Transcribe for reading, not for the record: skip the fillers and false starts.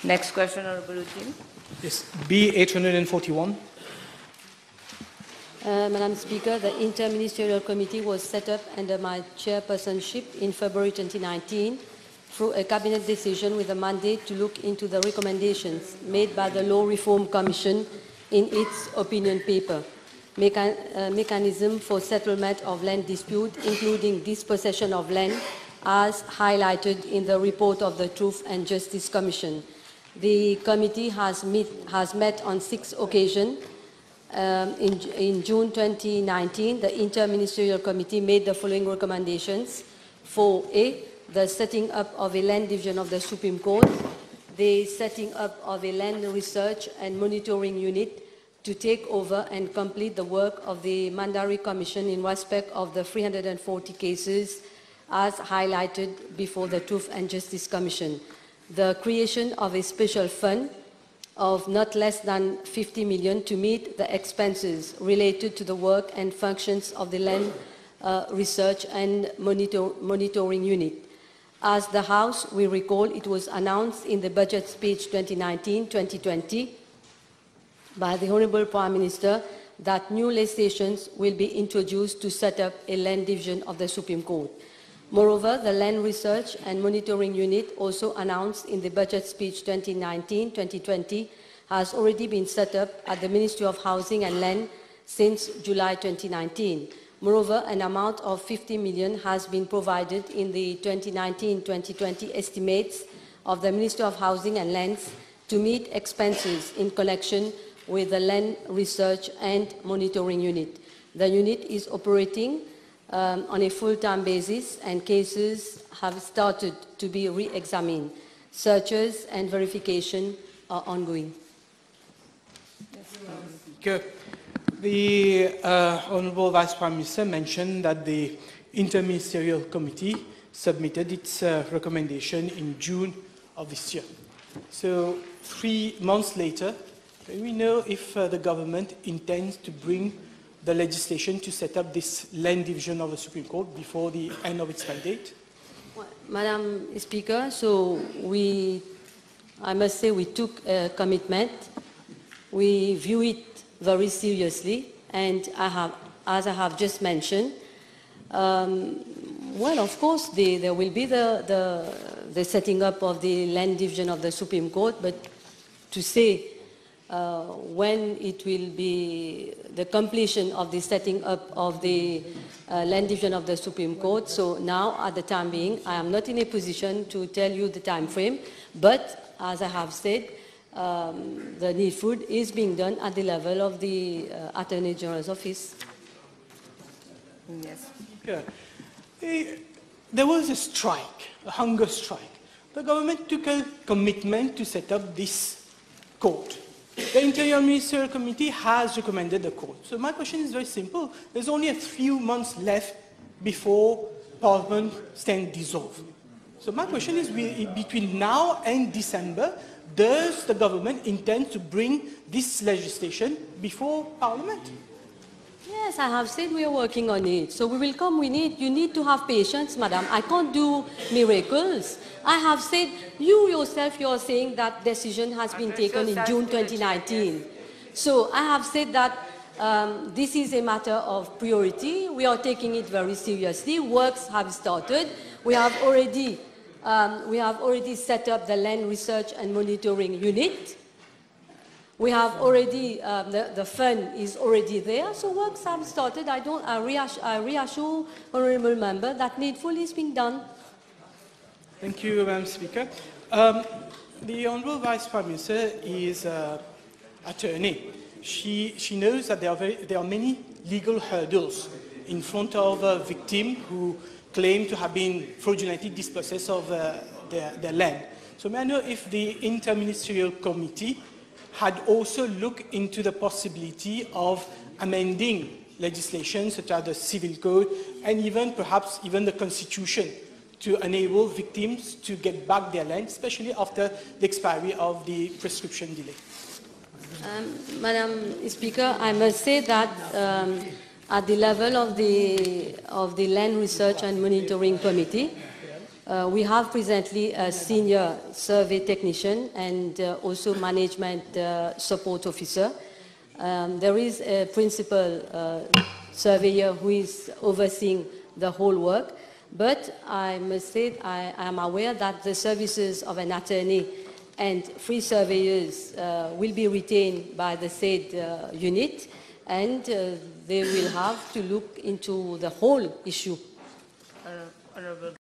Next question, Honorable Uddin. Yes, B841. Madam Speaker, the Interministerial Committee was set up under my chairpersonship in February 2019 through a cabinet decision with a mandate to look into the recommendations made by the Law Reform Commission in its opinion paper. Mechanism for settlement of land dispute, including dispossession of land, as highlighted in the report of the Truth and Justice Commission. The committee has met on 6 occasions. In June 2019, the Interministerial Committee made the following recommendations. 4A, the setting up of a land division of the Supreme Court, the setting up of a land research and monitoring unit to take over and complete the work of the Mandari Commission in respect of the 340 cases as highlighted before the Truth and Justice Commission. The creation of a special fund of not less than 50 million to meet the expenses related to the work and functions of the land research and monitoring unit. As the House will recall, it was announced in the budget speech 2019-2020 by the Honourable Prime Minister that new legislations will be introduced to set up a land division of the Supreme Court. Moreover, the Land Research and Monitoring Unit, also announced in the budget speech 2019-2020, has already been set up at the Ministry of Housing and Land since July 2019. Moreover, an amount of 50 million has been provided in the 2019-2020 estimates of the Ministry of Housing and Lands to meet expenses in connection with the Land Research and Monitoring Unit. The unit is operating on a full-time basis, and cases have started to be re-examined. Searches and verification are ongoing. The Honourable Vice Prime Minister mentioned that the Interministerial Committee submitted its recommendation in June of this year. So 3 months later, can we know if the government intends to bring the legislation to set up this land division of the Supreme Court before the end of its mandate? Well, Madam Speaker, so I must say we took a commitment. We view it very seriously, and as I have just mentioned, well, of course, there will be the setting up of the land division of the Supreme Court, but to say when it will be the completion of the setting up of the land division of the Supreme Court. So now, at the time being, I am not in a position to tell you the time frame, but as I have said, the needful is being done at the level of the Attorney General's office. Yes. Yeah. There was a strike, a hunger strike. The government took a commitment to set up this court. The Interior Ministerial Committee has recommended the court. So my question is very simple. There's only a few months left before Parliament stands dissolved. So my question is, between now and December, does the government intend to bring this legislation before Parliament? Yes, I have said we are working on it. So we will come. You need to have patience, madam. I can't do miracles. I have said, you yourself, you are saying that decision has been taken in June 2019. So I have said that this is a matter of priority. We are taking it very seriously. Works have started. We have already set up the Land Research and Monitoring Unit. We have already, the fund is already there, so works have started. I reassure Honourable Member that needful is being done. Thank you, Madam Speaker. The Honourable Vice Prime Minister is an attorney. She knows that there are many legal hurdles in front of a victim who claim to have been fraudulently dispossessed of their land. So may I know if the Interministerial Committee had also looked into the possibility of amending legislation such as the Civil Code and perhaps even the Constitution to enable victims to get back their land, especially after the expiry of the prescription delay? Madam Speaker, I must say that at the level of the Land Research and Monitoring Committee, We have presently a senior survey technician and also management support officer. There is a principal surveyor who is overseeing the whole work, but I must say I am aware that the services of an attorney and 3 surveyors will be retained by the said unit, and they will have to look into the whole issue. Honorable